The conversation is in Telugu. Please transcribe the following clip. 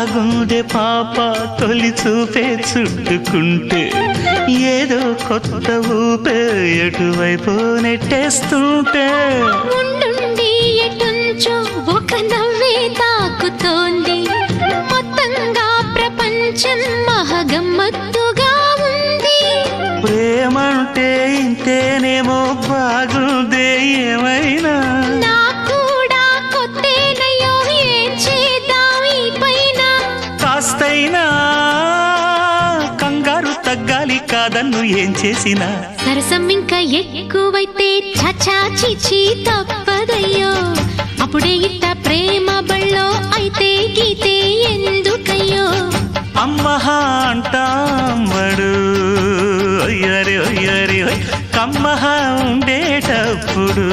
గుండె పాప తొలి చూపే చుట్టుకుంటే ఏదో కొత్త ఊపే ఎటువైపు నెట్టేస్తుంటే ఉండుండి ఎటుంచో ఒక నవ్వే తాకుతోంది మొత్తంగా ప్రపంచం మహగమ్మత్తుగా ఉంది ప్రేమంటే ఇంతేనేమో బాగుందే ఏమైనా కాస్తైనా కంగారు తగ్గాలి కాదన్ను ఏం చేసినా సరసం ఇంకా ఎక్కువైతే చచా చిచి తప్పదయ్యో అప్పుడే ఇట్ట ప్రేమ బళ్ళో అయితే గీతే ఎందుకయ్యో అమ్మహా అంటామడు అయ్యరే అయ్యరే కమ్మహా ఉండేటప్పుడు